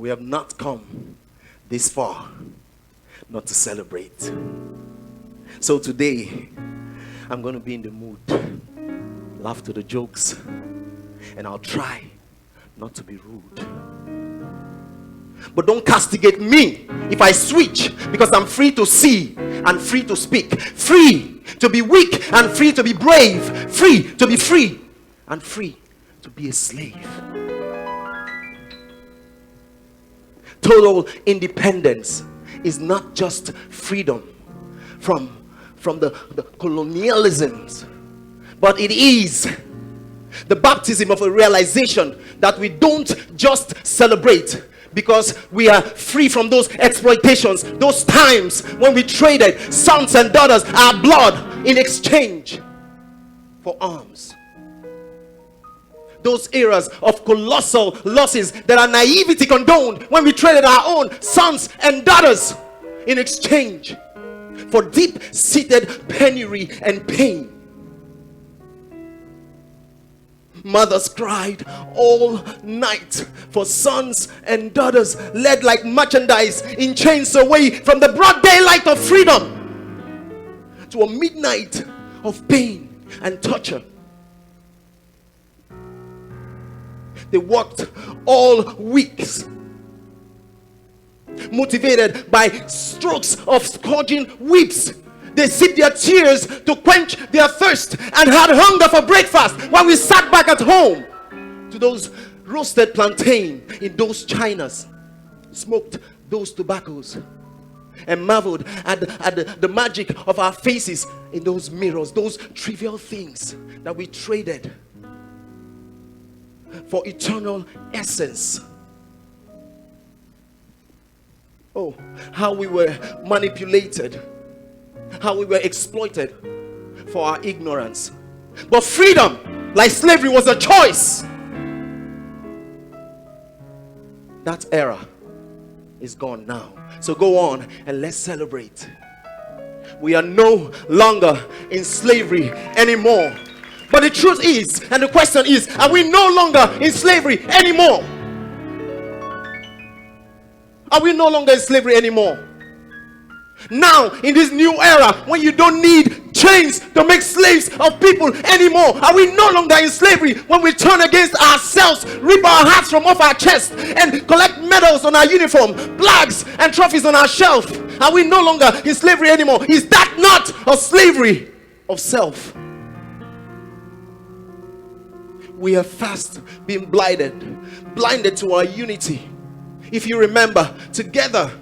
We have not come this far not to celebrate. So today, I'm going to be in the mood. Laugh to the jokes. And I'll try not to be rude. But don't castigate me if I switch, because I'm free to see and free to speak. Free to be weak and free to be brave. Free to be free and free to be a slave. Total independence is not just freedom from the colonialisms, but it is the baptism of a realization that we don't just celebrate because we are free from those exploitations, those times when we traded sons and daughters, our blood, in exchange for arms. Those eras of colossal losses that our naivety condoned when we traded our own sons and daughters in exchange for deep-seated penury and pain. Mothers cried all night for sons and daughters led like merchandise in chains away from the broad daylight of freedom to a midnight of pain and torture. They worked all weeks, motivated by strokes of scourging whips. They sipped their tears to quench their thirst and had hunger for breakfast while we sat back at home to those roasted plantain in those chinas, smoked those tobaccos, and marveled at the magic of our faces in those mirrors, those trivial things that we traded for eternal essence. Oh, how we were manipulated, how we were exploited for our ignorance. But freedom, like slavery, was a choice. That era is gone now. So go on and let's celebrate. We are no longer in slavery anymore. But the truth is, and the question is, are we no longer in slavery anymore? Are we no longer in slavery anymore? Now, in this new era, when you don't need chains to make slaves of people anymore, are we no longer in slavery when we turn against ourselves, rip our hearts from off our chest, and collect medals on our uniform, flags and trophies on our shelf? Are we no longer in slavery anymore? Is that not a slavery of self? We have fast been blinded to our unity. If you remember, together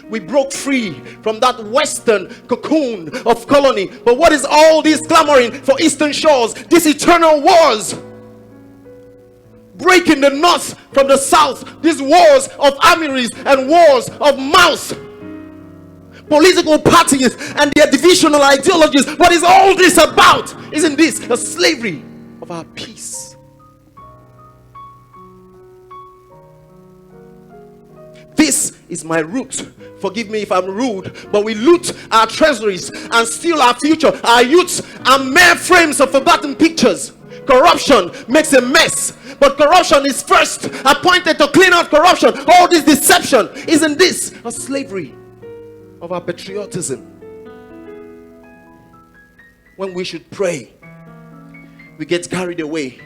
we broke free from that western cocoon of colony. But what is all this clamoring for eastern shores, these eternal wars? Breaking the north from the south, these wars of armories and wars of mouths, political parties and their divisional ideologies. What is all this about? Isn't this a slavery of our peace? This is my root. Forgive me if I'm rude, but we loot our treasuries and steal our future. Our youths are mere frames of forgotten pictures. Corruption makes a mess, but corruption is first appointed to clean out corruption. All this deception, isn't this a slavery of our patriotism? When we should pray, we get carried away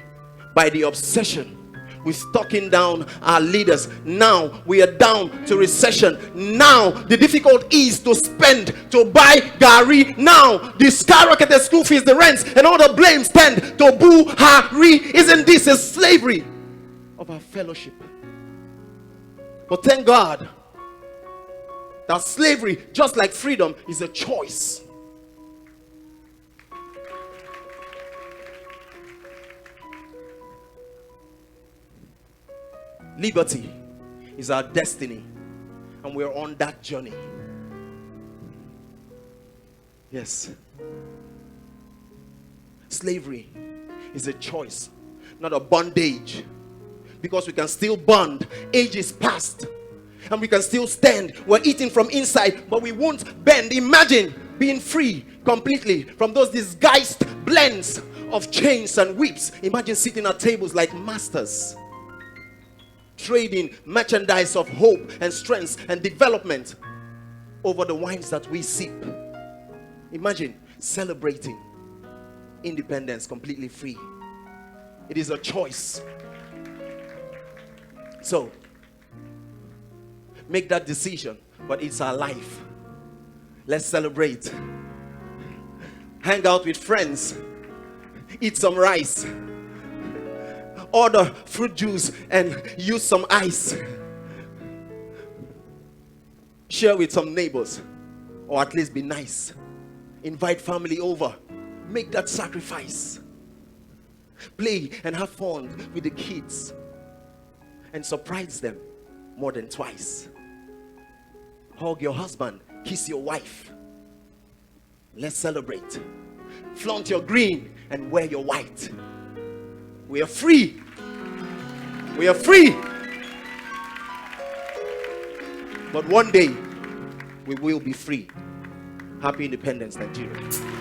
by the obsession with talking down our leaders. Now we are down to recession. Now the difficult is to spend, to buy gari. Now the skyrocketed school fees, the rents, and all the blames tend to Buhari. Isn't this a slavery of our fellowship? But thank God that slavery, just like freedom, is a choice. Liberty is our destiny, and we're on that journey. Yes. Slavery is a choice, not a bondage, because we can still bond. Age is past, and we can still stand. We're eating from inside, but we won't bend. Imagine being free completely from those disguised blends of chains and whips. Imagine sitting at tables like masters, trading merchandise of hope and strength and development over the wines that we sip. Imagine celebrating independence completely free. It is a choice. So, make that decision, but it's our life. Let's celebrate. Hang out with friends. Eat some rice. Order fruit juice and use some ice. Share with some neighbors, or at least be nice. Invite family over. Make that sacrifice. Play and have fun with the kids and surprise them more than twice. Hug your husband, kiss your wife. Let's celebrate. Flaunt your green and wear your white. We are free. We are free. But one day we will be free. Happy Independence, Nigeria.